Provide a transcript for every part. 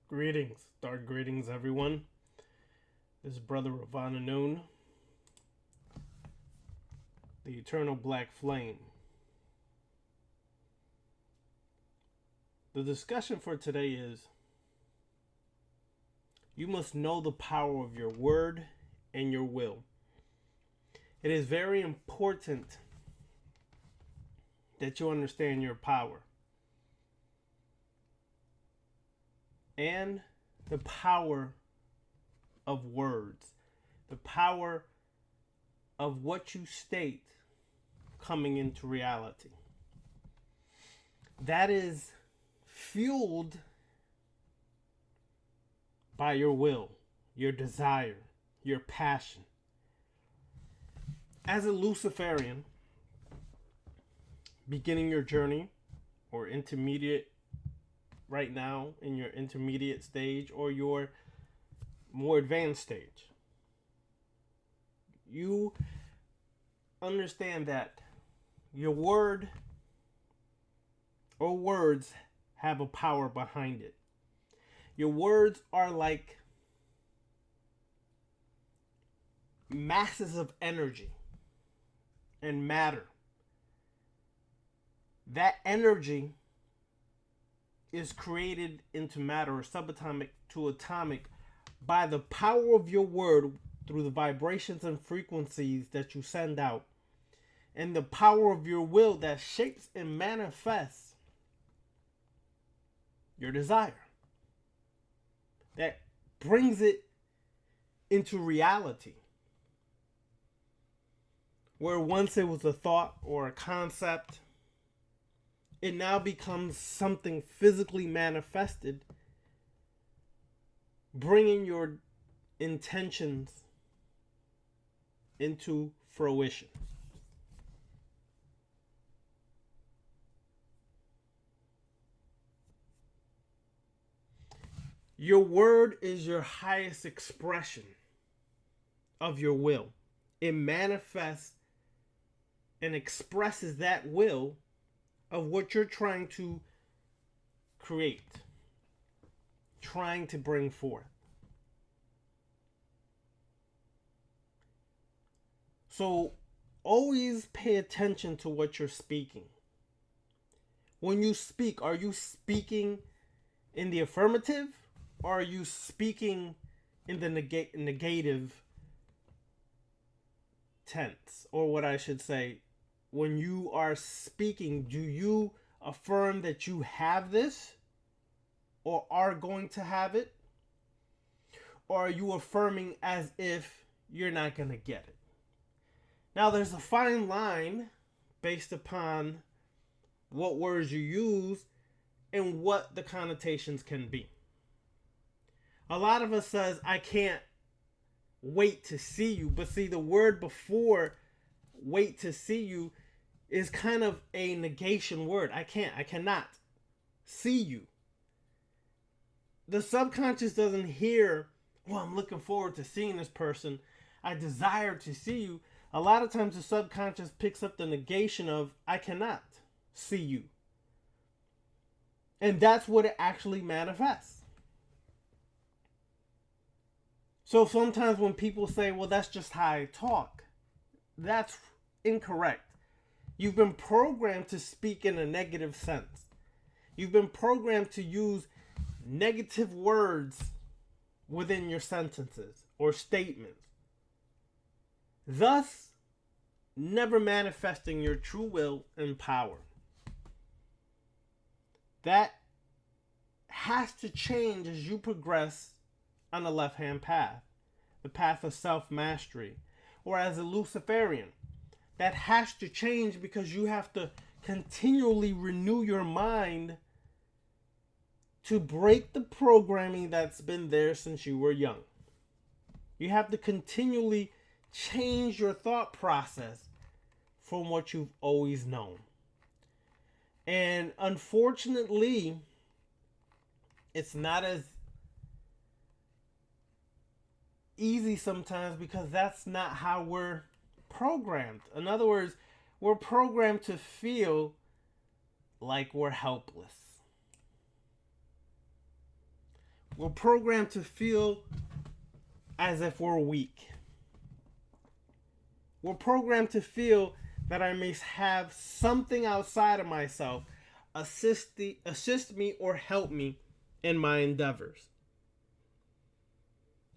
Greetings, dark greetings, everyone. This is Brother Ravana Noon, the eternal black flame. The discussion for today is you must know the power of your word and your will. It is very important that you understand your power and the power of words, the power of what you state coming into reality. That is fueled by your will, your desire, your passion. As a Luciferian, beginning your journey or intermediate right now in your intermediate stage or your more advanced stage, you understand that your word or words have a power behind it. Your words are like masses of energy and matter. That energy is created into matter or subatomic to atomic by the power of your word through the vibrations and frequencies that you send out, and the power of your will that shapes and manifests your desire, that brings it into reality. Where once it was a thought or a concept, it now becomes something physically manifested, bringing your intentions into fruition. Your word is your highest expression of your will. It manifests and expresses that will of what you're trying to create, trying to bring forth. So always pay attention to what you're speaking. When you speak, are you speaking in the affirmative or are you speaking in the negative tense? Or what I should say, when you are speaking, do you affirm that you have this or are going to have it? Or are you affirming as if you're not going to get it? Now, there's a fine line based upon what words you use and what the connotations can be. A lot of us says, I can't wait to see you. But see, the word before wait to see you is kind of a negation word. I cannot see you. The subconscious doesn't hear, well, I'm looking forward to seeing this person. I desire to see you. A lot of times the subconscious picks up the negation of, I cannot see you. And that's what it actually manifests. So sometimes when people say, well, that's just how I talk, that's incorrect. You've been programmed to speak in a negative sense. You've been programmed to use negative words within your sentences or statements, thus never manifesting your true will and power. That has to change as you progress on the left-hand path, the path of self-mastery, or as a Luciferian. That has to change because you have to continually renew your mind to break the programming that's been there since you were young. You have to continually change your thought process from what you've always known. And unfortunately, it's not as easy sometimes because that's not how we're programmed. In other words, we're programmed to feel like we're helpless. We're programmed to feel as if we're weak. We're programmed to feel that I may have something outside of myself assist me or help me in my endeavors.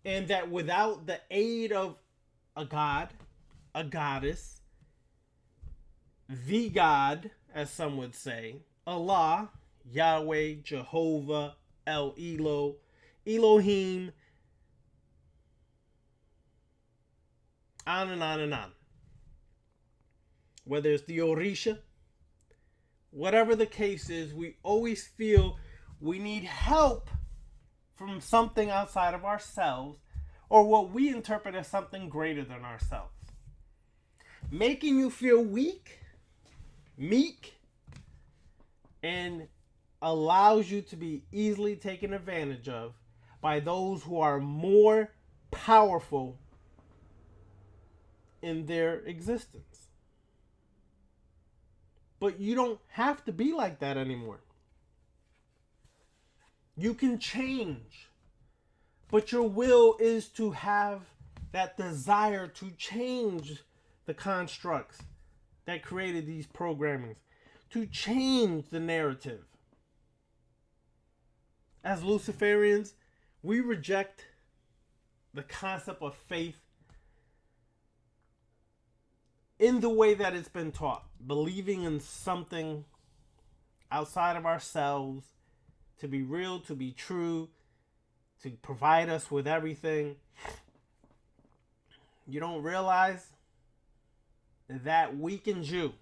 And that without the aid of a god, a goddess, the God, as some would say, Allah, Yahweh, Jehovah, El Elo, Elohim, on and on and on. Whether it's the Orisha, whatever the case is, we always feel we need help from something outside of ourselves or what we interpret as something greater than ourselves. Making you feel weak, meek, and allows you to be easily taken advantage of by those who are more powerful in their existence. But you don't have to be like that anymore. You can change. But your will is to have that desire to change the constructs that created these programmings, to change the narrative. As Luciferians, we reject the concept of faith in the way that it's been taught, believing in something outside of ourselves to be real, to be true, to provide us with everything. You don't realize that weakens you.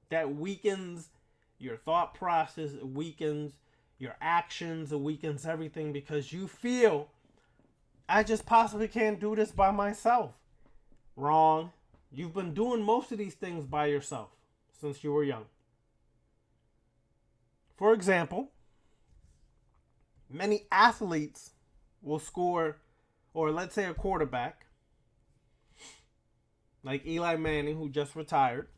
That weakens your thought process, it weakens your actions, it weakens everything because you feel, I just possibly can't do this by myself. Wrong. You've been doing most of these things by yourself since you were young. For example, many athletes will score, or let's say a quarterback, like Eli Manning, who just retired.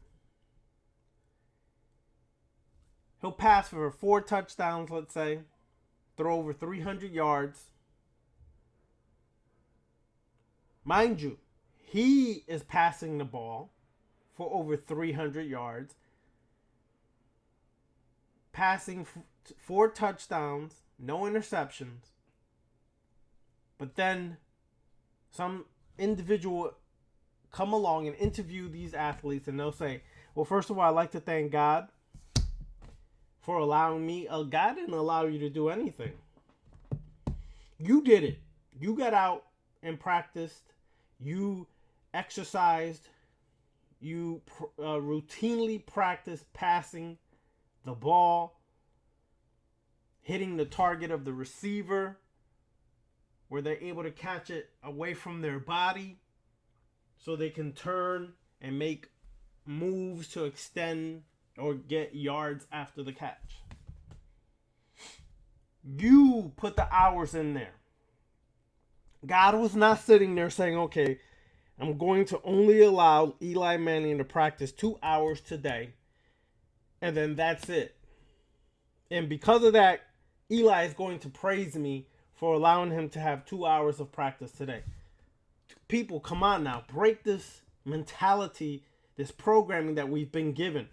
He'll pass for 4 touchdowns, let's say, throw over 300 yards. Mind you, he is passing the ball for over 300 yards, passing 4 touchdowns, no interceptions. But then some individual come along and interview these athletes and they'll say, well, first of all, I'd like to thank God for allowing me. God didn't allow you to do anything. You did it. You got out and practiced. You exercised. You routinely practiced passing the ball, hitting the target of the receiver, where they're able to catch it away from their body so they can turn and make moves to extend or get yards after the catch. You put the hours in there. God was not sitting there saying, okay, I'm going to only allow Eli Manning to practice 2 hours today, and then that's it. And because of that, Eli is going to praise me for allowing him to have 2 hours of practice today. People, come on now. Break this mentality, this programming that we've been given.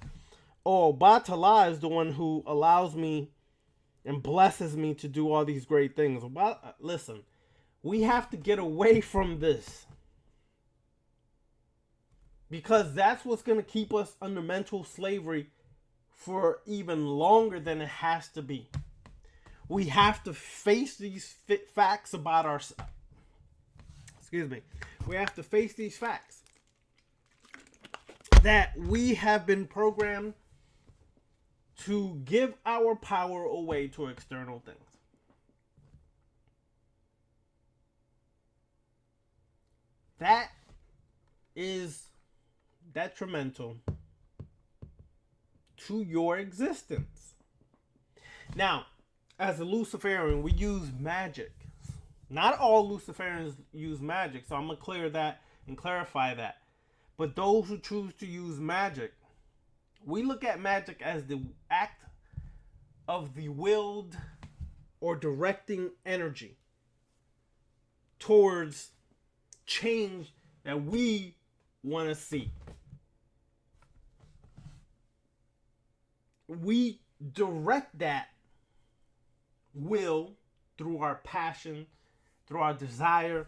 Oh, Batala is the one who allows me and blesses me to do all these great things. Well, listen, we have to get away from this. Because that's what's going to keep us under mental slavery for even longer than it has to be. We have to face these facts about ourselves. Excuse me. We have to face these facts that we have been programmed to give our power away to external things. That is detrimental to your existence. Now, as a Luciferian, we use magic. Not all Luciferians use magic, so I'm going to clear that and clarify that. But those who choose to use magic We look at magic as the act of the willed or directing energy towards change that we want to see. We direct that will through our passion, through our desire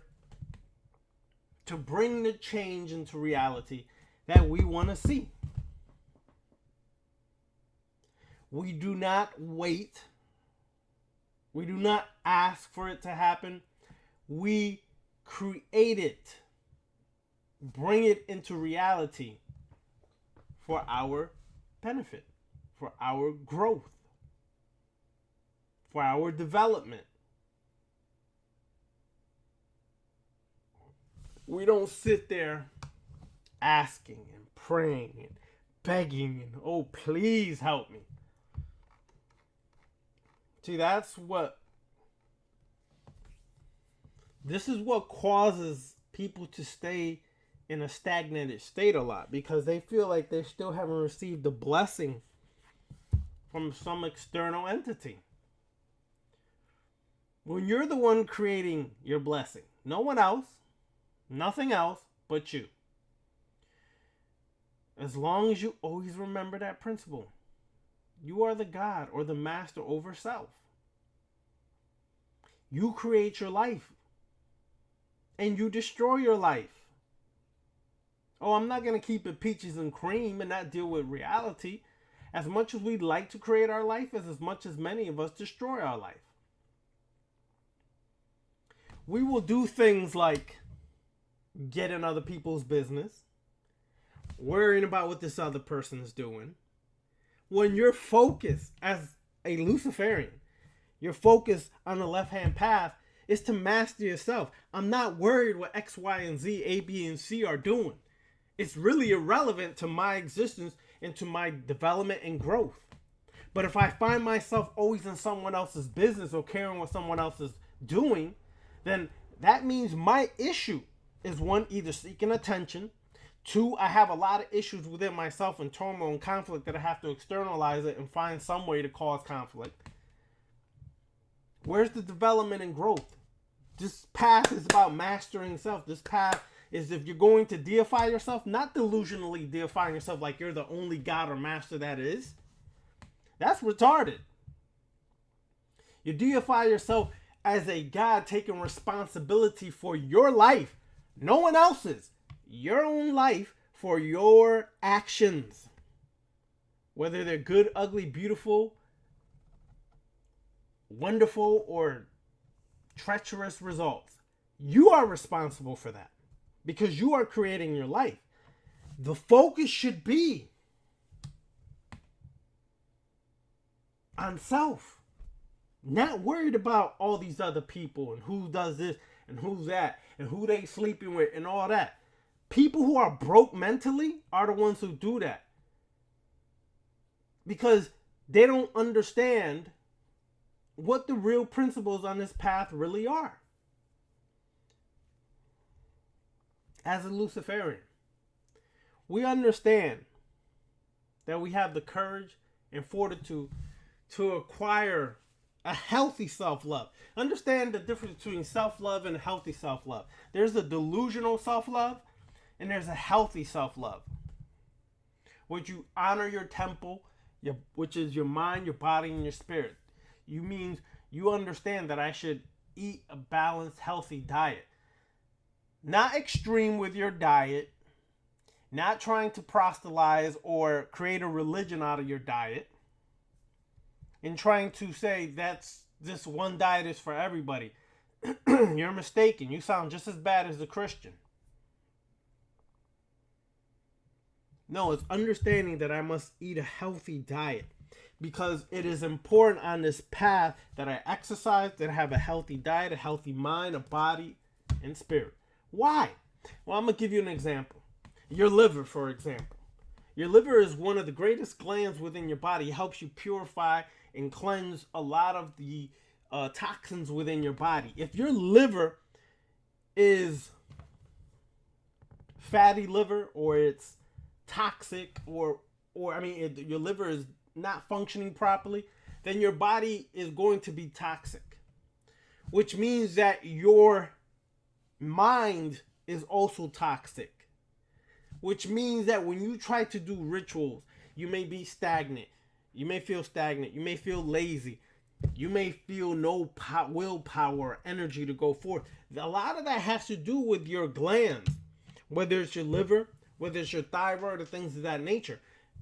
to bring the change into reality that we want to see. We do not wait. We do not ask for it to happen. We create it, bring it into reality for our benefit, for our growth, for our development. We don't sit there asking and praying and begging and, oh, please help me. See, this is what causes people to stay in a stagnated state a lot, because they feel like they still haven't received the blessing from some external entity. When you're the one creating your blessing, no one else, nothing else but you. As long as you always remember that principle, you are the God or the master over self. You create your life and you destroy your life. Oh, I'm not going to keep it peaches and cream and not deal with reality. As much as we'd like to create our life, as much as many of us destroy our life. We will do things like get in other people's business, worrying about what this other person is doing. When you're focused as a Luciferian, your focus on the left-hand path is to master yourself. I'm not worried what X, Y, and Z, A, B, and C are doing. It's really irrelevant to my existence and to my development and growth. But if I find myself always in someone else's business or caring what someone else is doing, then that means my issue is, one, either seeking attention. Two, I have a lot of issues within myself and turmoil and conflict that I have to externalize it and find some way to cause conflict. Where's the development and growth? This path is about mastering self. This path is, if you're going to deify yourself, not delusionally deifying yourself like you're the only God or master that is. That's retarded. You deify yourself as a God taking responsibility for your life, no one else's. Your own life for your actions. Whether they're good, ugly, beautiful, wonderful, or treacherous results. You are responsible for that because you are creating your life. The focus should be on self. Not worried about all these other people and who does this and who's that and who they sleeping with and all that. People who are broke mentally are the ones who do that. Because they don't understand what the real principles on this path really are. As a Luciferian, we understand that we have the courage and fortitude to acquire a healthy self-love. Understand the difference between self-love and healthy self-love. There's a delusional self-love and there's a healthy self-love. Would you honor your temple, which is your mind, your body, and your spirit? You understand that I should eat a balanced, healthy diet. Not extreme with your diet. Not trying to proselytize or create a religion out of your diet. And trying to say that's this one diet is for everybody. You're mistaken. You sound just as bad as a Christian. No, it's understanding that I must eat a healthy diet. Because it is important on this path that I exercise, that I have a healthy diet, a healthy mind, a body, and spirit. Why? Well, I'm going to give you an example. Your liver, for example. Your liver is one of the greatest glands within your body. It helps you purify and cleanse a lot of the toxins within your body. If your liver is fatty liver, or it's toxic, or or I mean, your liver is not functioning properly, then your body is going to be toxic, which means that your mind is also toxic, which means that when you try to do rituals, you may be stagnant. You may feel stagnant. You may feel lazy. You may feel no willpower or energy to go forth. A lot of that has to do with your glands, whether it's your liver, whether it's your thyroid, or things of that nature.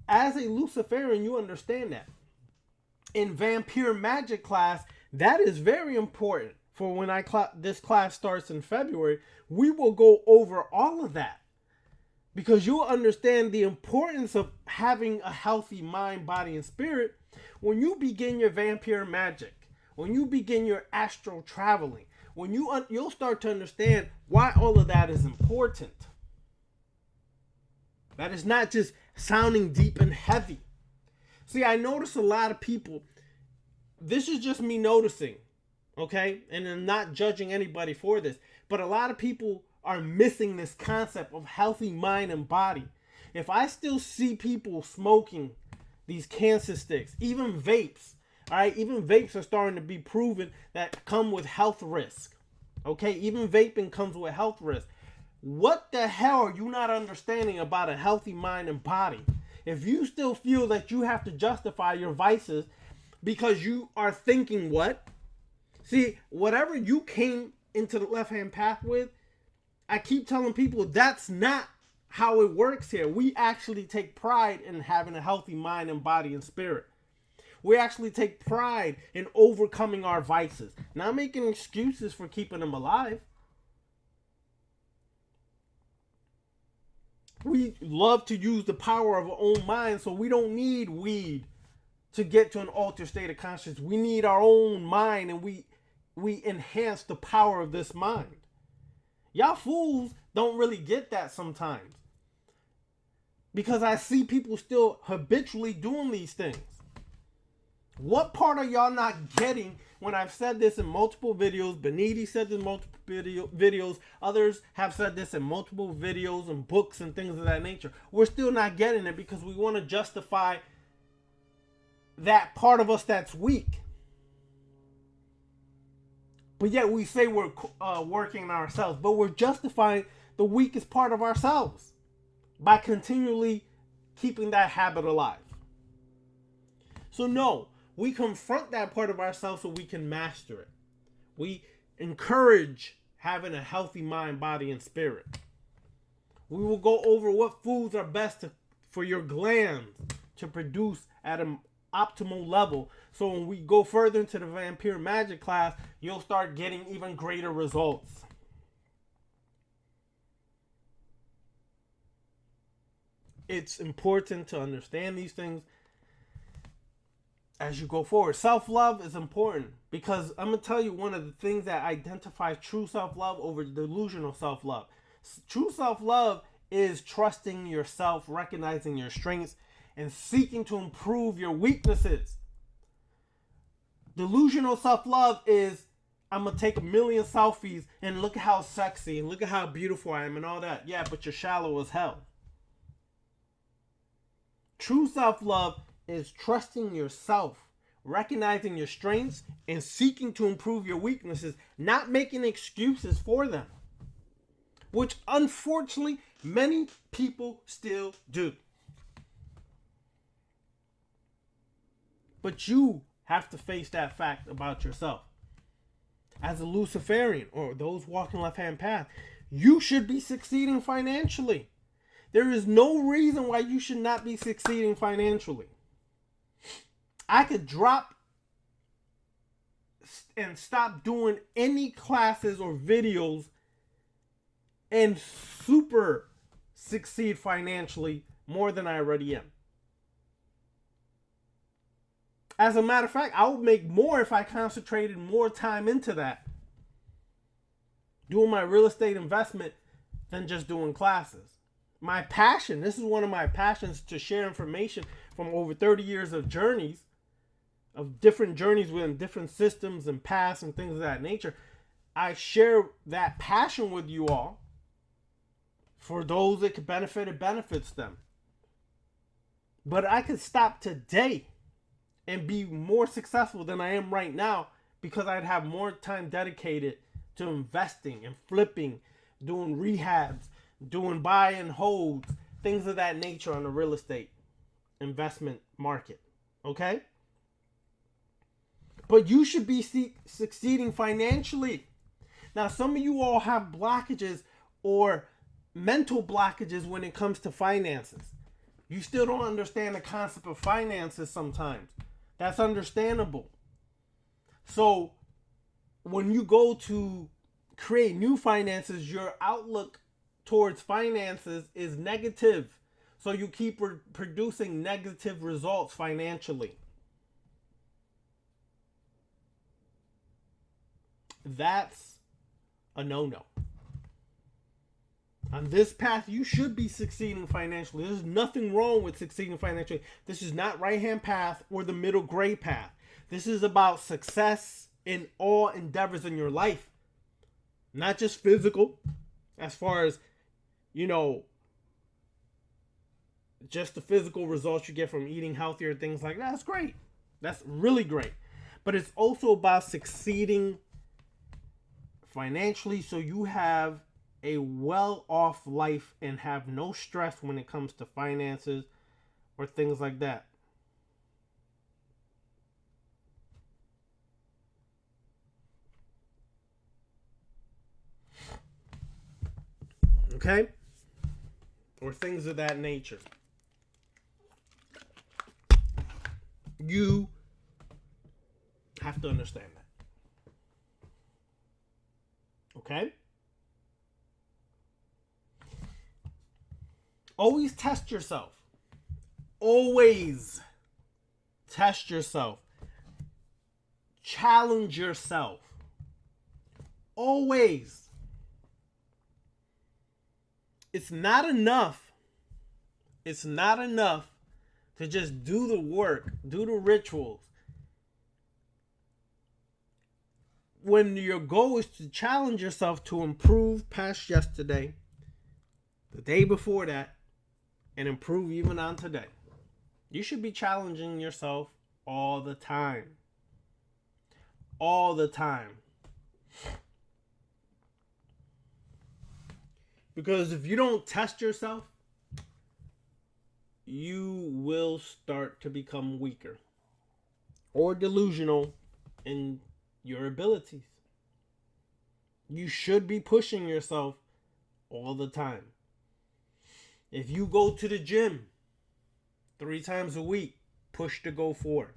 As a Luciferian, you understand that. In Vampire Magic class, that is very important. For when this class starts in February, we will go over all of that. Because you'll understand the importance of having a healthy mind, body, and spirit when you begin your vampire magic, when you begin your astral traveling, when you'll start to understand why all of that is important. That is not just sounding deep and heavy. See, I notice a lot of people, this is just me noticing, okay? And I'm not judging anybody for this, but a lot of people are missing this concept of healthy mind and body. If I still see people smoking these cancer sticks, even vapes, all right, even vapes are starting to be proven that come with health risk. Okay, even vaping comes with health risk. What the hell are you not understanding about a healthy mind and body? If you still feel that you have to justify your vices because you are thinking what? See, whatever you came into the left-hand path with, I keep telling people that's not how it works here. We actually take pride in having a healthy mind and body and spirit. We actually take pride in overcoming our vices, not making excuses for keeping them alive. We love to use the power of our own mind, so we don't need weed to get to an altered state of consciousness. We need our own mind, and we enhance the power of this mind. Y'all fools don't really get that sometimes. Because I see people still habitually doing these things. What part are y'all not getting when I've said this in multiple videos? Beniti said this in multiple videos. Others have said this in multiple videos and books and things of that nature. We're still not getting it because we want to justify that part of us that's weak. But yet we say we're working on ourselves, but we're justifying the weakest part of ourselves by continually keeping that habit alive. So no, we confront that part of ourselves so we can master it. We encourage having a healthy mind, body, and spirit. We will go over what foods are best for your glands to produce at an optimal level. So when we go further into the Vampire Magic class, you'll start getting even greater results. It's important to understand these things as you go forward. Self-love is important because I'm going to tell you one of the things that identifies true self-love over delusional self-love. True self-love is trusting yourself, recognizing your strengths, and seeking to improve your weaknesses. Delusional self-love is, I'm going to take a million selfies and look at how sexy and look at how beautiful I am and all that. Yeah, but you're shallow as hell. True self-love is trusting yourself, recognizing your strengths, and seeking to improve your weaknesses, not making excuses for them. Which, unfortunately, many people still do. But you have to face that fact about yourself. As a Luciferian, or those walking left-hand path, you should be succeeding financially. There is no reason why you should not be succeeding financially. I could drop and stop doing any classes or videos and super succeed financially more than I already am. As a matter of fact, I would make more if I concentrated more time into that. Doing my real estate investment than just doing classes. My passion, this is one of my passions, to share information from over 30 years of journeys, of different journeys within different systems and paths and things of that nature. I share that passion with you all. For those that can benefit, it benefits them. But I could stop today and be more successful than I am right now because I'd have more time dedicated to investing and flipping, doing rehabs, doing buy and holds, things of that nature on the real estate investment market. Okay? But you should be succeeding financially. Now, some of you all have blockages or mental blockages when it comes to finances. You still don't understand the concept of finances sometimes. That's understandable. So, when you go to create new finances, your outlook towards finances is negative. So, you keep producing negative results financially. That's a no-no. On this path, you should be succeeding financially. There's nothing wrong with succeeding financially. This is not right-hand path or the middle gray path. This is about success in all endeavors in your life. Not just physical, as far as, just the physical results you get from eating healthier, things like that. That's great. That's really great. But it's also about succeeding financially so you have a well-off life and have no stress when it comes to finances or things like that. Okay? Or things of that nature. You have to understand that. Okay? Always test yourself. Always test yourself. Challenge yourself. Always. It's not enough. It's not enough to just do the work, do the rituals. When your goal is to challenge yourself to improve past yesterday, the day before that, and improve even on today. You should be challenging yourself all the time. All the time. Because if you don't test yourself, you will start to become weaker or delusional in your abilities. You should be pushing yourself all the time. If you go to the gym 3 times a week, push to go 4.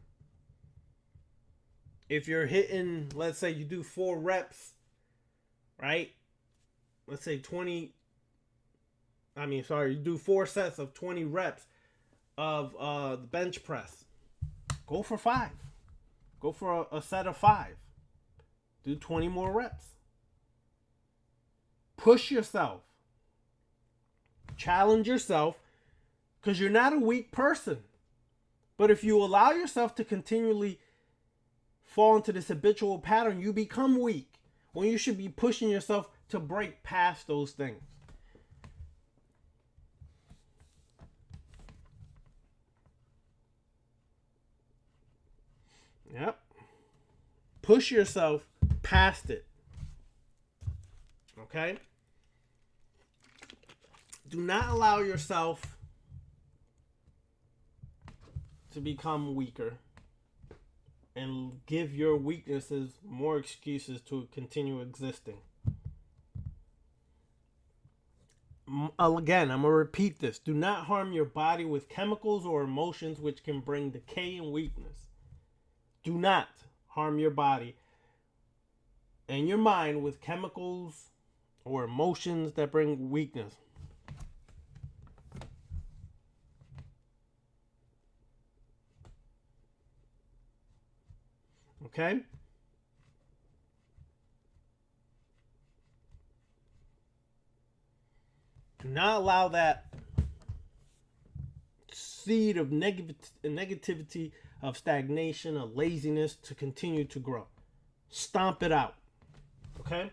If you're hitting, let's say you do 4 reps, right? Let's say you do 4 sets of 20 reps of the bench press. Go for 5. Go for a set of 5. Do 20 more reps. Push yourself. Challenge yourself, because you're not a weak person. But if you allow yourself to continually fall into this habitual pattern, you become weak when you should be pushing yourself to break past those things. Yep. Push yourself past it. Okay? Do not allow yourself to become weaker and give your weaknesses more excuses to continue existing. Again, I'm going to repeat this. Do not harm your body with chemicals or emotions which can bring decay and weakness. Do not harm your body and your mind with chemicals or emotions that bring weakness. Okay? Do not allow that seed of negativity, of stagnation, of laziness to continue to grow. Stomp it out. Okay?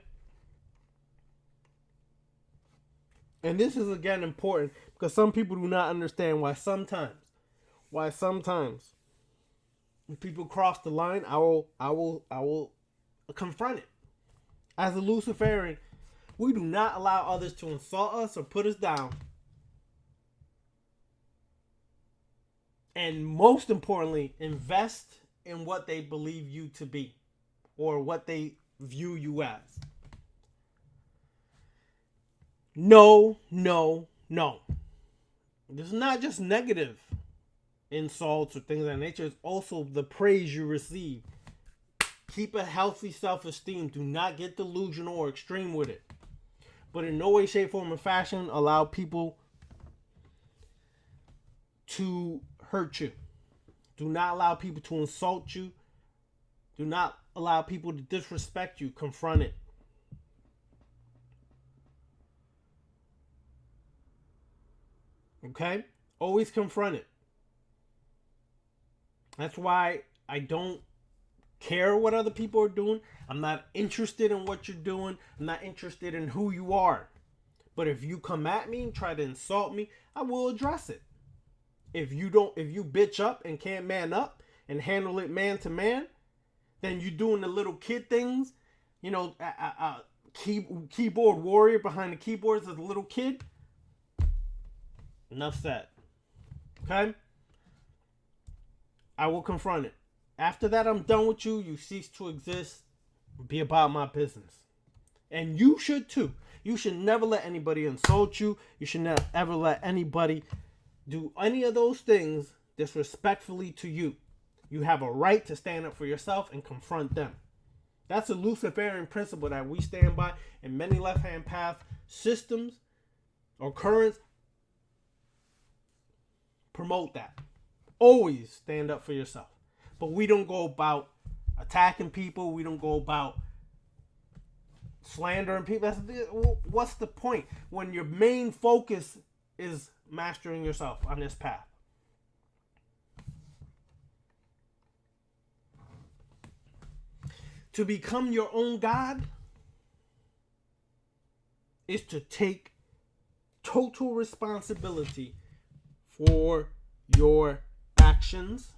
And this is again important because some people do not understand why sometimes why sometimes when people cross the line, I will confront it. As a Luciferian, we do not allow others to insult us or put us down. And most importantly, invest in what they believe you to be or what they view you as. No, no, no. This is not just negative insults or things of that nature. It's also the praise you receive. Keep a healthy self-esteem. Do not get delusional or extreme with it. But in no way, shape, form, or fashion allow people to hurt you. Do not allow people to insult you. Do not allow people to disrespect you. Confront it. Okay? Always confront it. That's why I don't care what other people are doing. I'm not interested in what you're doing. I'm not interested in who you are. But if you come at me and try to insult me, I will address it. If you bitch up and can't man up and handle it man to man, then you doing the little kid things, keyboard warrior behind the keyboards as a little kid. Enough said. Okay? I will confront it. After that, I'm done with you. You cease to exist. Be about my business. And you should too. You should never let anybody insult you. You should never ever let anybody do any of those things disrespectfully to you. You have a right to stand up for yourself and confront them. That's a Luciferian principle that we stand by in many left-hand path systems or currents. Promote that. Always stand up for yourself. But we don't go about attacking people. We don't go about slandering people. What's the point when your main focus is mastering yourself on this path? To become your own God is to take total responsibility for your actions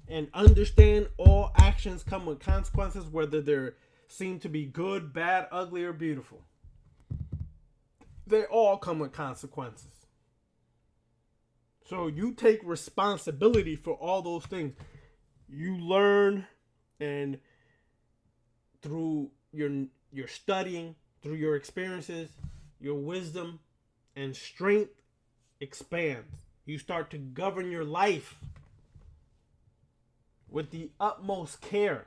and understand all actions come with consequences, whether they seem to be good, bad, ugly, or beautiful. They all come with consequences. So you take responsibility for all those things. You learn, and through your studying, through your experiences, your wisdom and strength expands. You start to govern your life with the utmost care,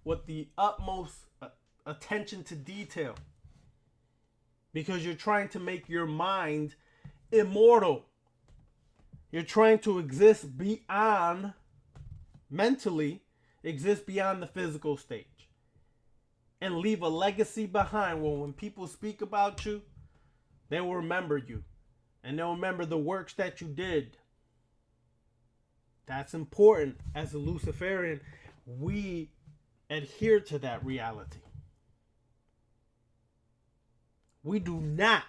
with the utmost attention to detail, because you're trying to make your mind immortal. You're trying to exist beyond, mentally, exist beyond the physical stage and leave a legacy behind where when people speak about you, they will remember you and they'll remember the works that you did. That's important. As a Luciferian, we adhere to that reality. We do not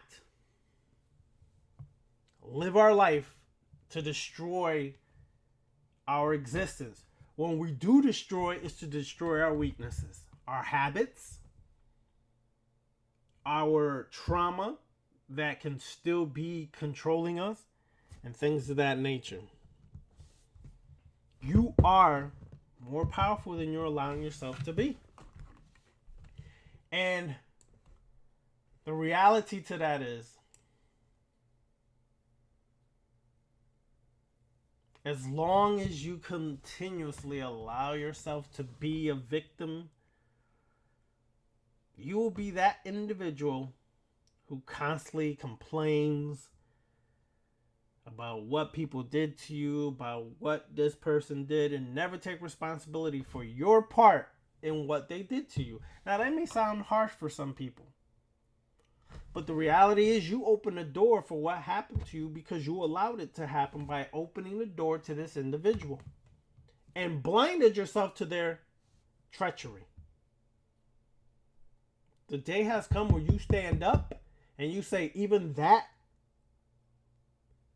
live our life to destroy our existence. When we do destroy, it's to destroy our weaknesses, our habits, our trauma that can still be controlling us, and things of that nature. You are more powerful than you're allowing yourself to be. And the reality to that is, as long as you continuously allow yourself to be a victim, you will be that individual who constantly complains about what people did to you, about what this person did, and never take responsibility for your part in what they did to you. Now, that may sound harsh for some people, but the reality is you open the door for what happened to you because you allowed it to happen by opening the door to this individual and blinded yourself to their treachery. The day has come where you stand up and you say, even that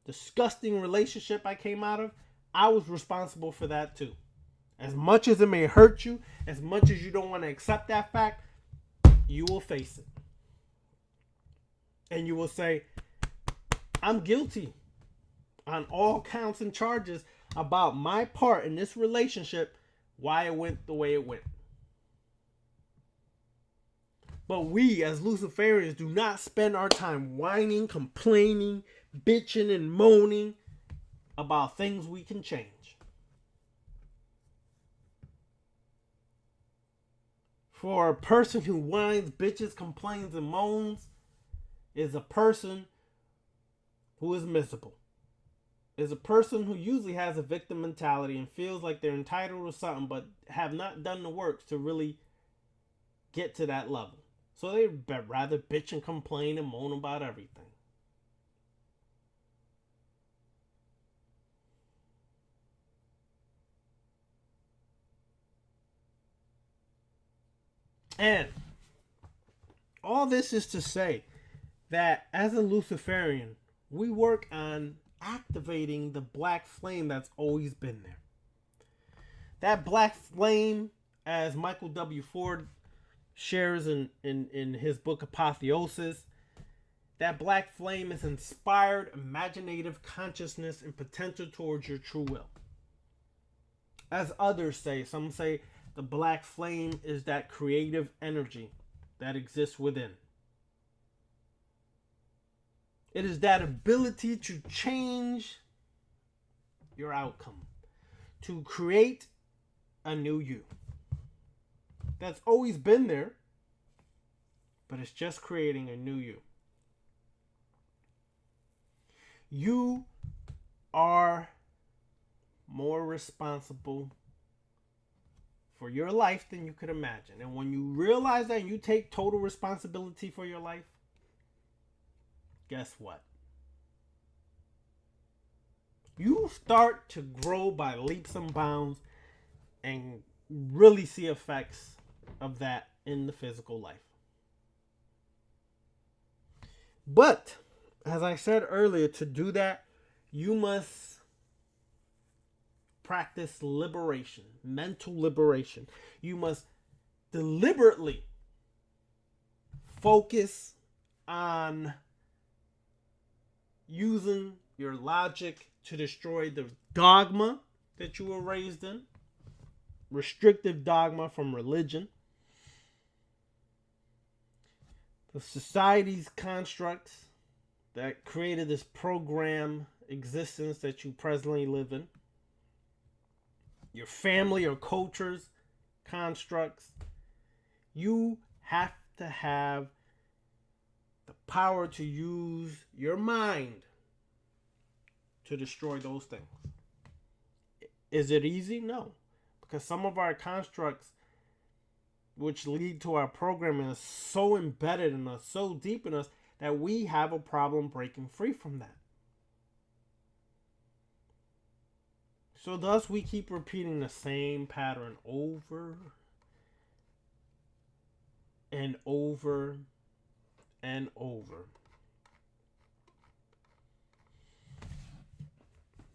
disgusting relationship I came out of, I was responsible for that too. As much as it may hurt you, as much as you don't want to accept that fact, you will face it. And you will say, I'm guilty on all counts and charges about my part in this relationship, why it went the way it went. But we, as Luciferians, do not spend our time whining, complaining, bitching, and moaning about things we can change. For a person who whines, bitches, complains, and moans is a person who is miserable. Is a person who usually has a victim mentality and feels like they're entitled to something but have not done the work to really get to that level. So they'd rather bitch and complain and moan about everything. And all this is to say that as a Luciferian, we work on activating the black flame that's always been there. That black flame, as Michael W. Ford shares in his book Apotheosis, that black flame is inspired, imaginative consciousness and potential towards your true will. As others say, some say the black flame is that creative energy that exists within. It is that ability to change your outcome, to create a new you. That's always been there, but it's just creating a new you. You are more responsible for your life than you could imagine. And when you realize that, you take total responsibility for your life, guess what? You start to grow by leaps and bounds and really see effects of that in the physical life. But, as I said earlier, to do that, you must practice liberation, mental liberation. You must deliberately focus on using your logic to destroy the dogma that you were raised in, restrictive dogma from religion, the society's constructs that created this program existence that you presently live in, your family or culture's constructs. You have to have the power to use your mind to destroy those things. Is it easy? No. Because some of our constructs, which lead to our programming, is so embedded in us, so deep in us, that we have a problem breaking free from that. So thus we keep repeating the same pattern over and over and over.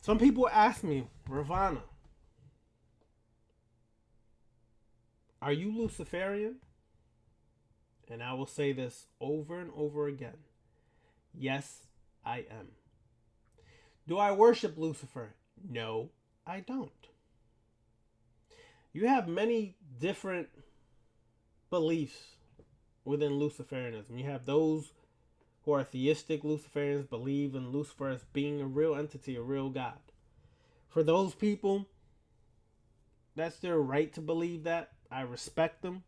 Some people ask me, Ravana, are you Luciferian? And I will say this over and over again. Yes, I am. Do I worship Lucifer? No, I don't. You have many different beliefs within Luciferianism. You have those who are theistic Luciferians, believe in Lucifer as being a real entity, a real God. For those people, that's their right to believe that. I respect them.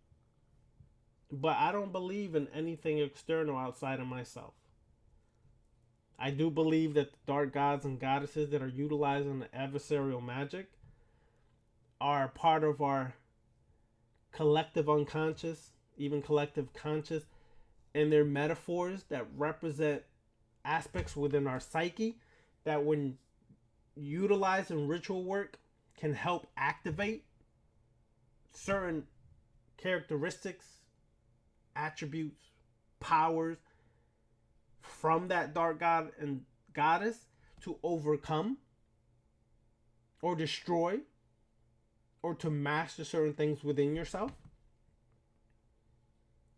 But I don't believe in anything external outside of myself. I do believe that the dark gods and goddesses that are utilizing the adversarial magic are part of our collective unconscious, even collective conscious, and they're metaphors that represent aspects within our psyche that when utilized in ritual work can help activate certain characteristics, attributes, powers from that dark god and goddess to overcome or destroy or to master certain things within yourself.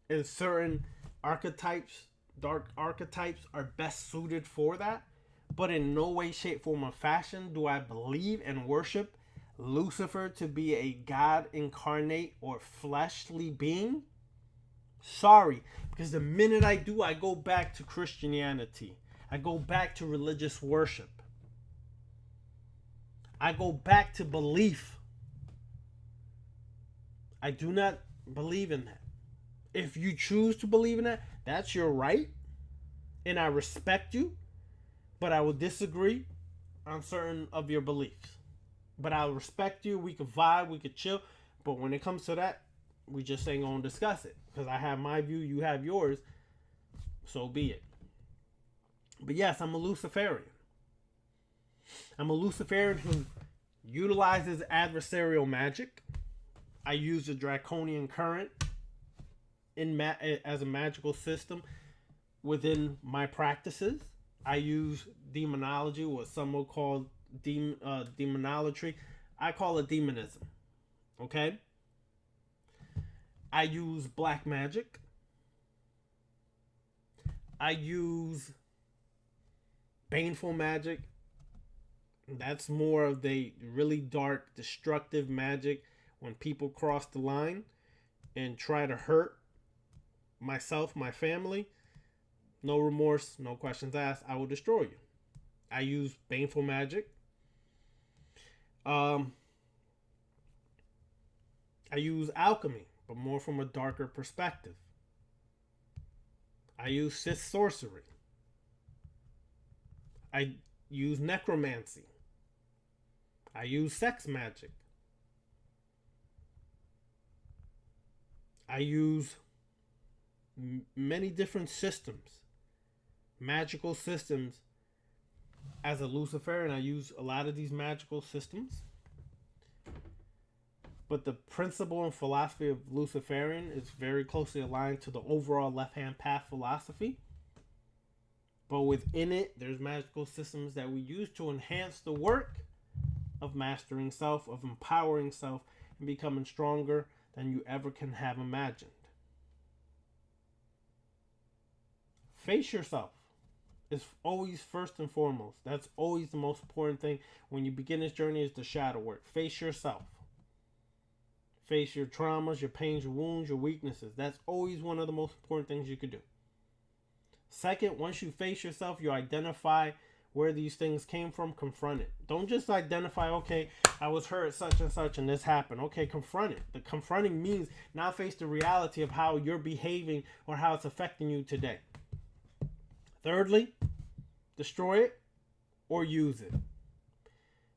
And certain archetypes, dark archetypes, are best suited for that. But in no way, shape, form, or fashion do I believe and worship Lucifer to be a God incarnate or fleshly being. Sorry, because the minute I do, I go back to Christianity. I go back to religious worship. I go back to belief. I do not believe in that. If you choose to believe in that, that's your right. And I respect you. But I will disagree on certain of your beliefs. But I'll respect you. We could vibe. We could chill. But when it comes to that, we just ain't going to discuss it. Because I have my view. You have yours. So be it. But yes, I'm a Luciferian. I'm a Luciferian who utilizes adversarial magic. I use the draconian current as a magical system within my practices. I use demonology, what some will call demonolatry. I call it demonism. Okay? I use black magic. I use baneful magic. That's more of the really dark, destructive magic when people cross the line and try to hurt myself, my family. No remorse, no questions asked. I will destroy you. I use baneful magic. I use alchemy, but more from a darker perspective. I use Sith sorcery. I use necromancy. I use sex magic. I use many different systems, magical systems. As a Luciferian, I use a lot of these magical systems. But the principle and philosophy of Luciferian is very closely aligned to the overall left-hand path philosophy. But within it, there's magical systems that we use to enhance the work of mastering self, of empowering self, and becoming stronger than you ever can have imagined. Face yourself. Is always first and foremost. That's always the most important thing when you begin this journey, is the shadow work. Face yourself. Face your traumas, your pains, your wounds, your weaknesses. That's always one of the most important things you could do. Second, once you face yourself, you identify where these things came from, confront it. Don't just identify, okay, I was hurt such and such and this happened. Okay, confront it. The confronting means now face the reality of how you're behaving or how it's affecting you today. Thirdly, destroy it or use it.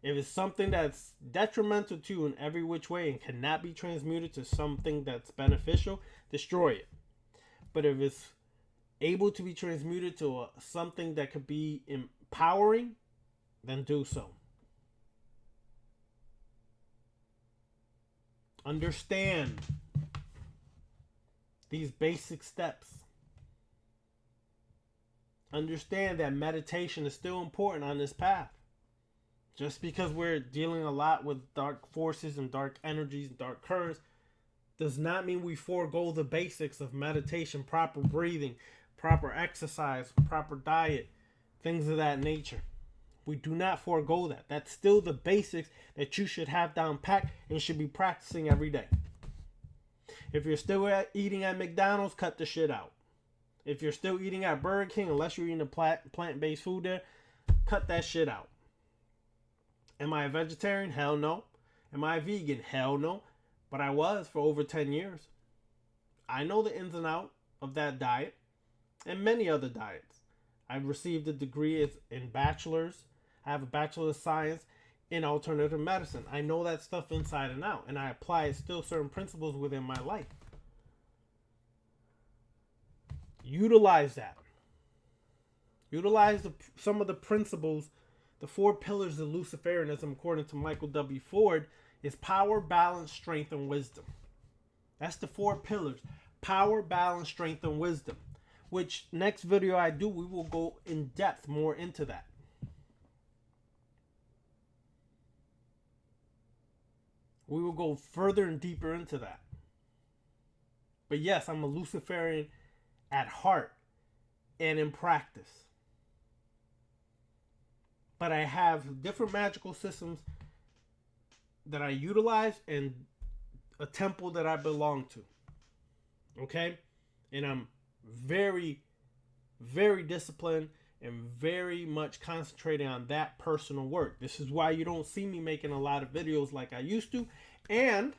If it's something that's detrimental to you in every which way and cannot be transmuted to something that's beneficial, destroy it. But if it's able to be transmuted to something that could be empowering, then do so. Understand these basic steps. Understand that meditation is still important on this path. Just because we're dealing a lot with dark forces and dark energies and dark currents does not mean we forego the basics of meditation, proper breathing, proper exercise, proper diet, things of that nature. We do not forego that. That's still the basics that you should have down packed and should be practicing every day. If you're still eating at McDonald's, cut the shit out. If you're still eating at Burger King, unless you're eating a plant-based food there, cut that shit out. Am I a vegetarian? Hell no. Am I a vegan? Hell no. But I was for over 10 years. I know the ins and outs of that diet and many other diets. I've received a degree in bachelor's. I have a bachelor of science in alternative medicine. I know that stuff inside and out, and I apply still certain principles within my life. Utilize that. Utilize some of the principles. The 4 pillars of Luciferianism, according to Michael W. Ford, is power, balance, strength, and wisdom. That's the 4 pillars. Power, balance, strength, and wisdom. Which next video I do, we will go in depth more into that. We will go further and deeper into that. But yes, I'm a Luciferian at heart and in practice. But I have different magical systems that I utilize and a temple that I belong to. Okay? And I'm very, very disciplined and very much concentrating on that personal work. This is why you don't see me making a lot of videos like I used to. And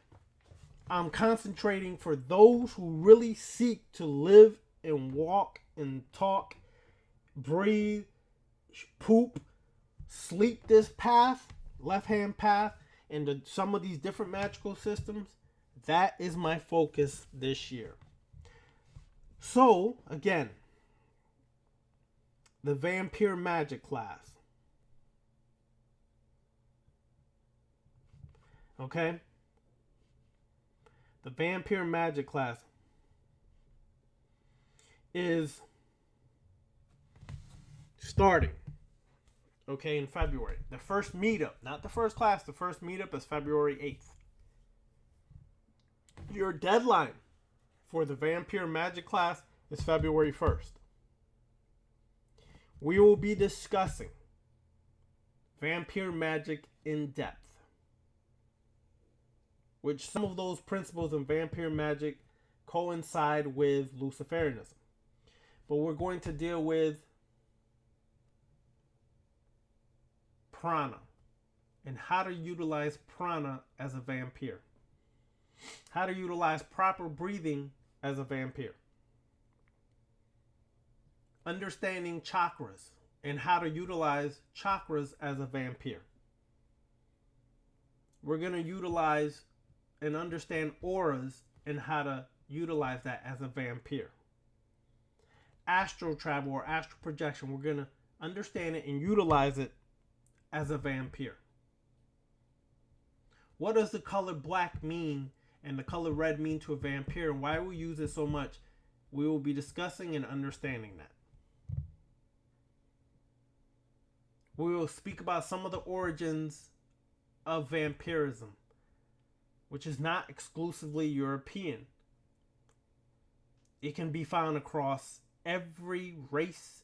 I'm concentrating for those who really seek to live and walk and talk, breathe, poop, sleep this path, left-hand path, into some of these different magical systems. That is my focus this year. So, again, the Vampire Magic class. Okay? The Vampire Magic class is starting, okay, in February. The first meetup, not the first class, the first meetup is February 8th. Your deadline for the Vampire Magic class is February 1st. We will be discussing Vampire Magic in depth, which some of those principles in Vampire Magic coincide with Luciferianism. But we're going to deal with prana and how to utilize prana as a vampire. How to utilize proper breathing as a vampire. Understanding chakras and how to utilize chakras as a vampire. We're going to utilize and understand auras and how to utilize that as a vampire. Astral travel or astral projection, we're going to understand it and utilize it as a vampire. What does the color black mean and the color red mean to a vampire, and why we use it so much? We will be discussing and understanding that. We will speak about some of the origins of vampirism, which is not exclusively European. It can be found across every race,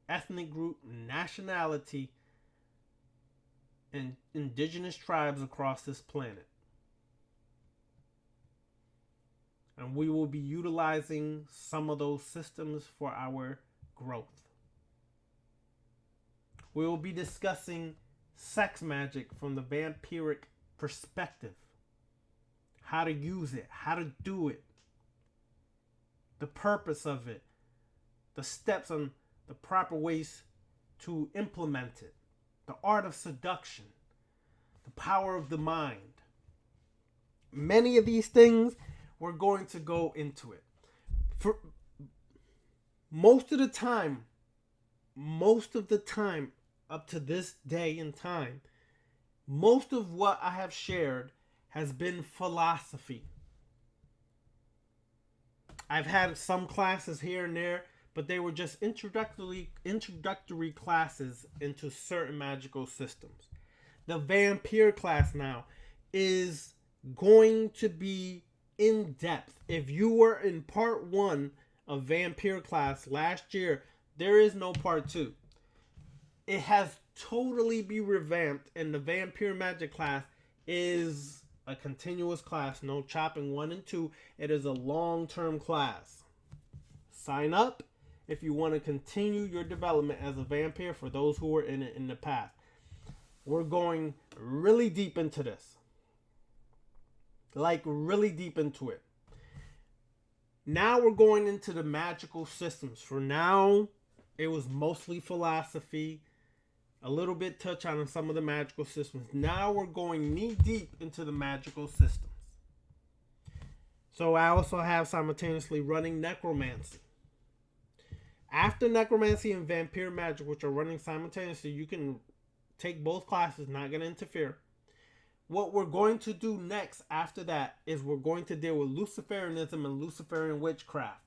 ethnic group, nationality, and indigenous tribes across this planet. And we will be utilizing some of those systems for our growth. We will be discussing sex magic from the vampiric perspective. How to use it, how to do it, the purpose of it, the steps on the proper ways to implement it, the art of seduction, the power of the mind. Many of these things, we're going to go into it. For most of the time, up to this day and time, most of what I have shared has been philosophy. I've had some classes here and there, but they were just introductory classes into certain magical systems. The vampire class now is going to be in depth. If you were in part 1 of vampire class last year, there is no part 2. It has totally been revamped, and the vampire magic class is a continuous class, no chopping 1 and 2. It is a long-term class. Sign up if you want to continue your development as a vampire for those who were in it in the past. We're going really deep into this. Like really deep into it. Now we're going into the magical systems. For now, it was mostly philosophy. A little bit touch on some of the magical systems. Now we're going knee deep into the magical systems. So I also have simultaneously running necromancy. After necromancy and vampire magic, which are running simultaneously, you can take both classes, not going to interfere. What we're going to do next after that is we're going to deal with Luciferianism and Luciferian witchcraft.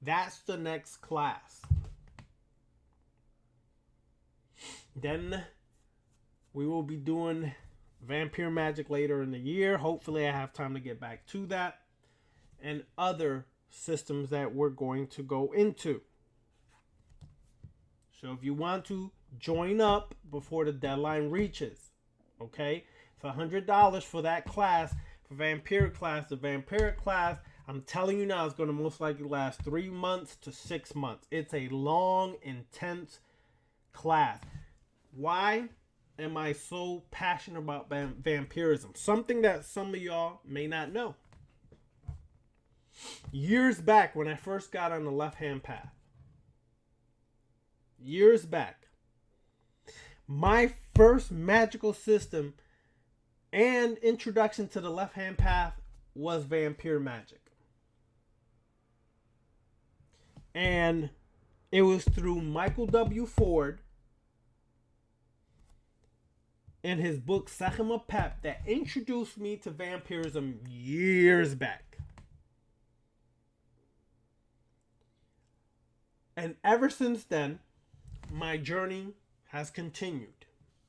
That's the next class. Then we will be doing Vampire Magic later in the year. Hopefully, I have time to get back to that. And other systems that we're going to go into. So if you want to join up before the deadline reaches, okay? It's $100 for that class, for Vampiric class. The Vampiric class, I'm telling you now, is going to most likely last 3 months to 6 months. It's a long, intense class. Why am I so passionate about vampirism? Something that some of y'all may not know. Years back, when I first got on the left-hand path, years back, my first magical system and introduction to the left-hand path was vampire magic. And it was through Michael W. Ford in his book Sechema Pep that introduced me to vampirism years back. And ever since then, my journey has continued.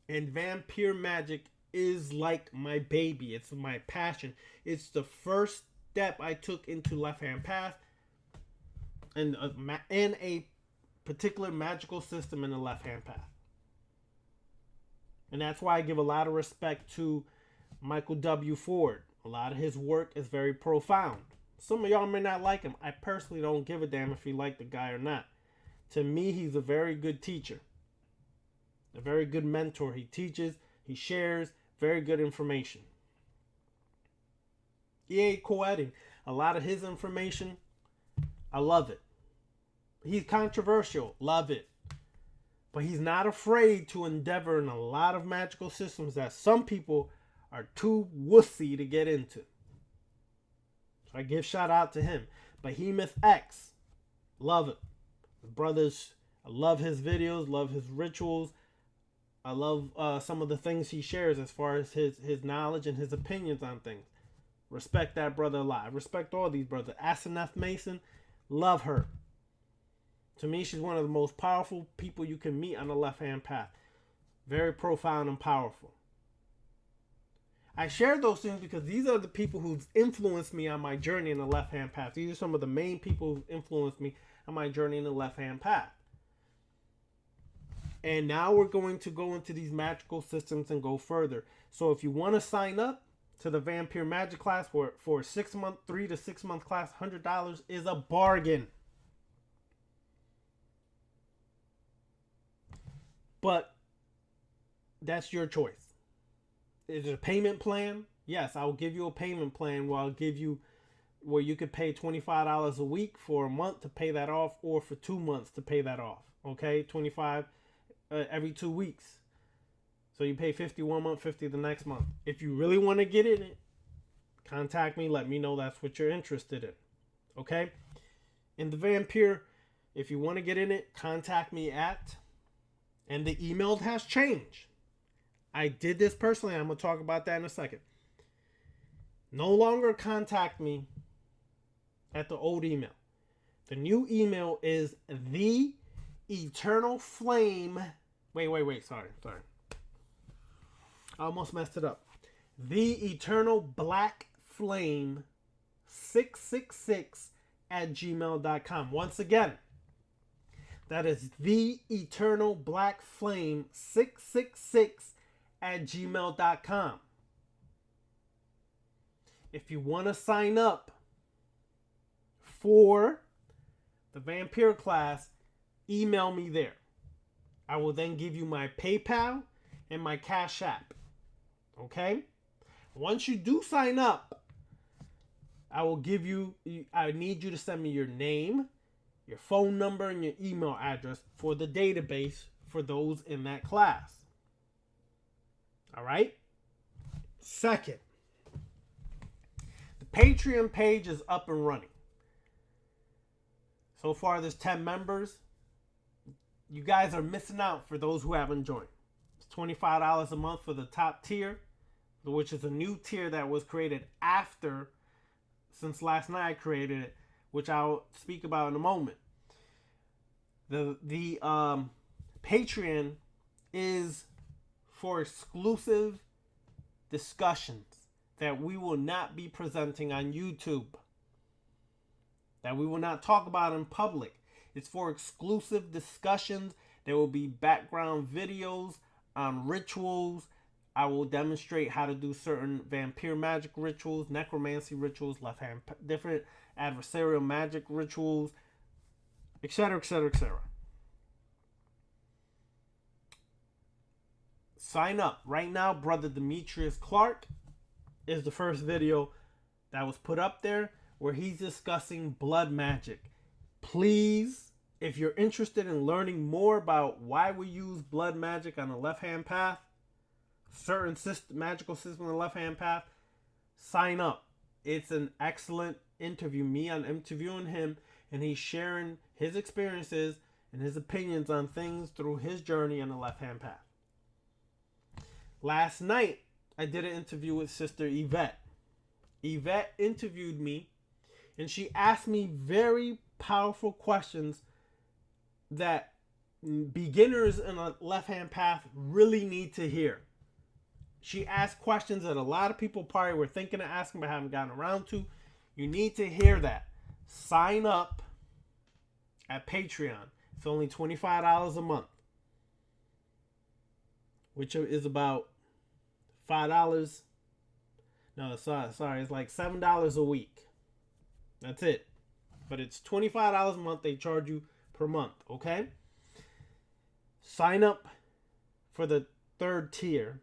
And vampire magic is like my baby. It's my passion. It's the first step I took into left-hand path and a particular magical system in the left-hand path. And that's why I give a lot of respect to Michael W. Ford. A lot of his work is very profound. Some of y'all may not like him. I personally don't give a damn if you like the guy or not. To me, he's a very good teacher. A very good mentor. He teaches, he shares very good information. E.A. Coeting, a lot of his information, I love it. He's controversial, love it. But he's not afraid to endeavor in a lot of magical systems that some people are too wussy to get into. So I give shout out to him. Behemoth X, love it. Brothers, I love his videos, love his rituals. I love some of the things he shares as far as his knowledge and his opinions on things. Respect that brother a lot. I respect all these brothers. Asenath Mason, love her. To me, she's one of the most powerful people you can meet on the left-hand path. Very profound and powerful. I share those things because these are the people who've influenced me on my journey in the left-hand path. These are some of the main people who've influenced me on my journey in the left-hand path. And now we're going to go into these magical systems and go further. So if you want to sign up to the Vampire Magic class for a 6-month, 3 to 6 month class, $100 is a bargain. But that's your choice. Is it a payment plan? Yes, I'll give you a payment plan where I'll give you where you could pay $25 a week for a month to pay that off, or for 2 months to pay that off. Okay, $25 every 2 weeks. So you pay $50 one month, $50 the next month. If you really want to get in it, contact me. Let me know that's what you're interested in. Okay? In the Vampire, if you want to get in it, contact me at, and the email has changed. I did this personally. I'm going to talk about that in a second. No longer contact me at the old email. The new email is the eternal flame. Wait. Sorry. I almost messed it up. The eternal black flame 666 at gmail.com. Once again, that is the eternal black flame 666 at gmail.com. If you want to sign up for the Vampire class, email me there. I will then give you my PayPal and my Cash App. Okay? Once you do sign up, I need you to send me your name, your phone number, and your email address for the database for those in that class. All right? Second, the Patreon page is up and running. So far, there's 10 members. You guys are missing out for those who haven't joined. It's $25 a month for the top tier, which is a new tier that was created since last night I created it, which I'll speak about in a moment. The Patreon is for exclusive discussions that we will not be presenting on YouTube, that we will not talk about in public. It's for exclusive discussions. There will be background videos on rituals. I will demonstrate how to do certain vampire magic rituals, necromancy rituals, left hand, different adversarial magic rituals, etc., etc., etc. Sign up right now. Brother Demetrius Clark is the first video that was put up there where he's discussing blood magic. Please, if you're interested in learning more about why we use blood magic on the left-hand path, certain magical system on the left-hand path, sign up. It's an excellent interview. I'm interviewing him, and he's sharing his experiences and his opinions on things through his journey on the left-hand path. Last night, I did an interview with Sister Yvette. Yvette interviewed me, and she asked me very powerful questions that beginners in a left-hand path really need to hear. She asked questions that a lot of people probably were thinking of asking but haven't gotten around to. You need to hear that. Sign up at Patreon. It's only $25 a month, which is about $5. No, sorry, it's like $7 a week. That's it. But it's $25 a month they charge you per month, okay? Sign up for the third tier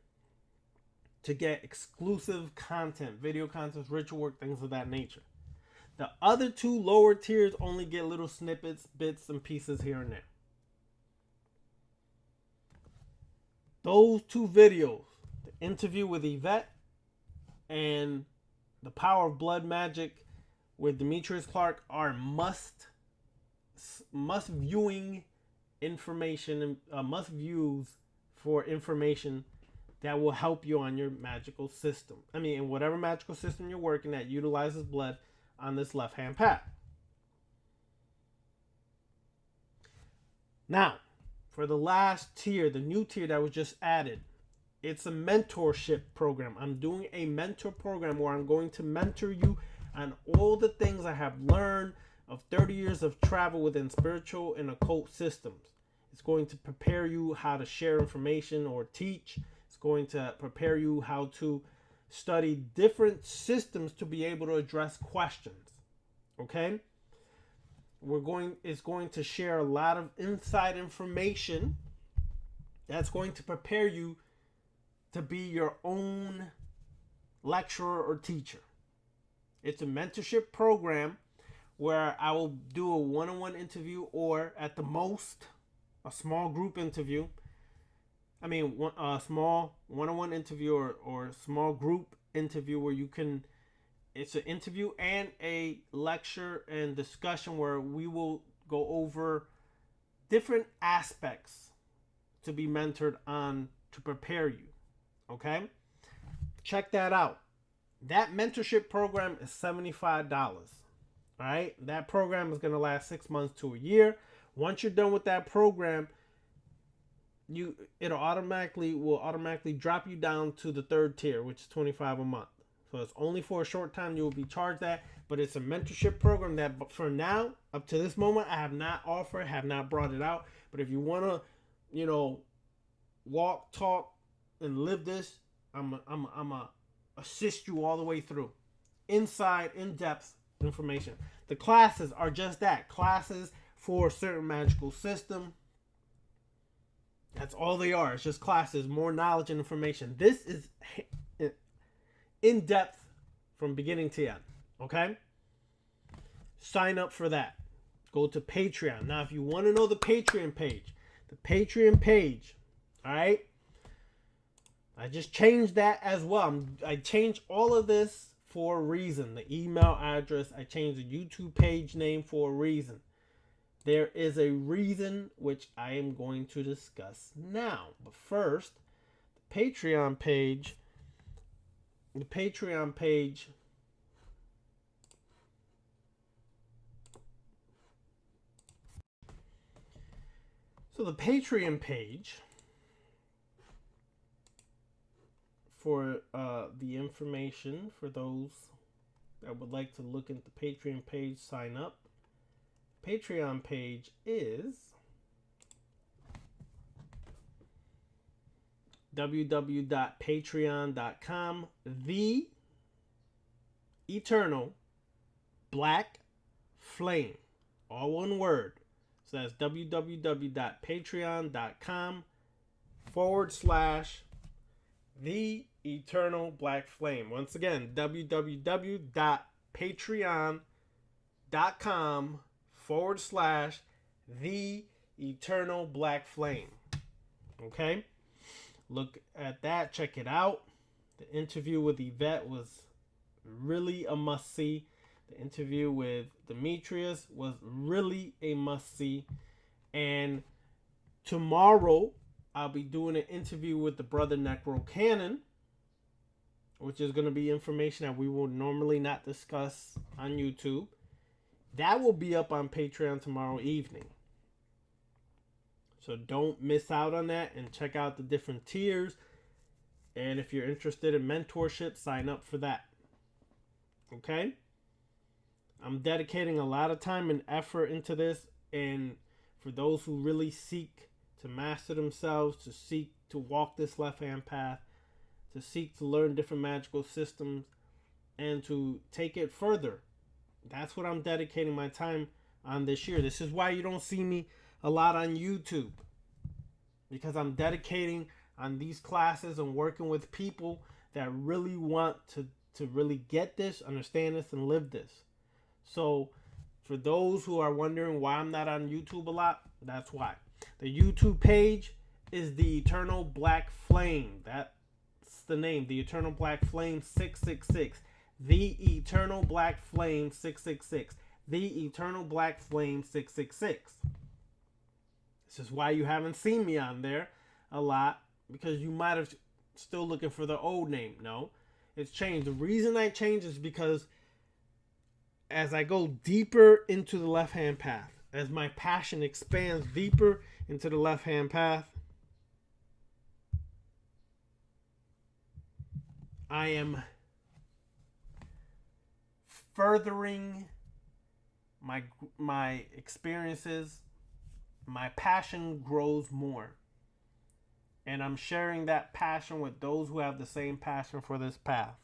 to get exclusive content, video content, ritual work, things of that nature. The other two lower tiers only get little snippets, bits, and pieces here and there. Those two videos, the interview with Yvette and the power of blood magic with Demetrius Clark, are must viewing information, must views for information that will help you on your magical system. I mean, in whatever magical system you're working that utilizes blood on this left-hand path. Now, for the last tier, the new tier that was just added, it's a mentorship program. I'm doing a mentor program where I'm going to mentor you on all the things I have learned of 30 years of travel within spiritual and occult systems. It's going to prepare you how to share information or teach. It's going to prepare you how to study different systems to be able to address questions. Okay? It's going to share a lot of inside information that's going to prepare you to be your own lecturer or teacher. It's a mentorship program where I will do a one-on-one interview, or at the most, a small group interview. I mean, a small one-on-one interview or small group interview where you can, it's an interview and a lecture and discussion where we will go over different aspects to be mentored on to prepare you. Okay? Check that out. That mentorship program is $75. All right? That program is going to last 6 months to a year. Once you're done with that program, will automatically drop you down to the third tier, which is $25 a month. So it's only for a short time you will be charged that, but it's a mentorship program that for now, up to this moment, I have not offered, have not brought it out. But if you want to, walk, talk, and live this, I'm a assist you all the way through. Inside, in-depth information. The classes are just that. Classes for a certain magical system. That's all they are. It's just classes, more knowledge and information. This is in-depth from beginning to end. Okay? Sign up for that. Go to Patreon. Now, if you want to know the Patreon page, all right? I just changed that as well. I changed all of this for a reason. The email address, I changed the YouTube page name for a reason. There is a reason which I am going to discuss now. But first, the Patreon page. So the Patreon page for the information for those that would like to look at the Patreon page, sign up. Patreon page is www.patreon.com, the eternal black flame, all one word. So that's www.patreon.com/the eternal black flame. Once again, www.patreon.com/the eternal black flame. Okay? Look at that. Check it out. The interview with Yvette was really a must-see. The interview with Demetrius was really a must-see. And tomorrow, I'll be doing an interview with the brother Necro Cannon, which is going to be information that we will normally not discuss on YouTube. That will be up on Patreon tomorrow evening. So don't miss out on that, and check out the different tiers. And if you're interested in mentorship, sign up for that. Okay? I'm dedicating a lot of time and effort into this. And for those who really seek to master themselves, to seek to walk this left-hand path, to seek to learn different magical systems, and to take it further, that's what I'm dedicating my time on this year. This is why you don't see me a lot on YouTube, because I'm dedicating on these classes and working with people that really want to really get this, understand this, and live this. So for those who are wondering why I'm not on YouTube a lot, that's why. The YouTube page is the Eternal Black Flame. That's the name, the Eternal Black Flame 666. The Eternal Black Flame 666. The Eternal Black Flame 666. This is why you haven't seen me on there a lot, because you might have still looking for the old name. No, it's changed. The reason I changed is because as I go deeper into the left-hand path, as my passion expands deeper into the left-hand path, I am furthering my experiences. My passion grows more. And I'm sharing that passion with those who have the same passion for this path.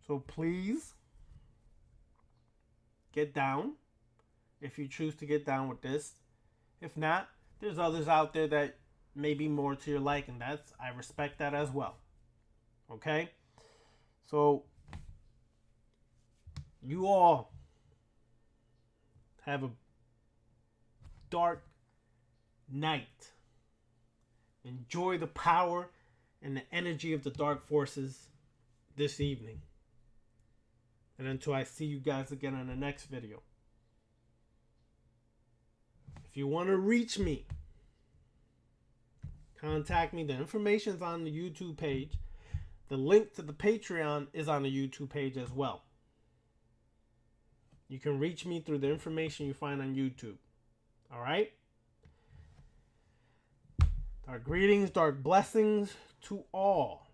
So please get down if you choose to get down with this. If not, there's others out there that may be more to your liking. I respect that as well. Okay? So you all have a dark night. Enjoy the power and the energy of the dark forces this evening. And until I see you guys again on the next video. If you want to reach me, contact me. The information's on the YouTube page. The link to the Patreon is on the YouTube page as well. You can reach me through the information you find on YouTube. All right? Dark greetings, dark blessings to all.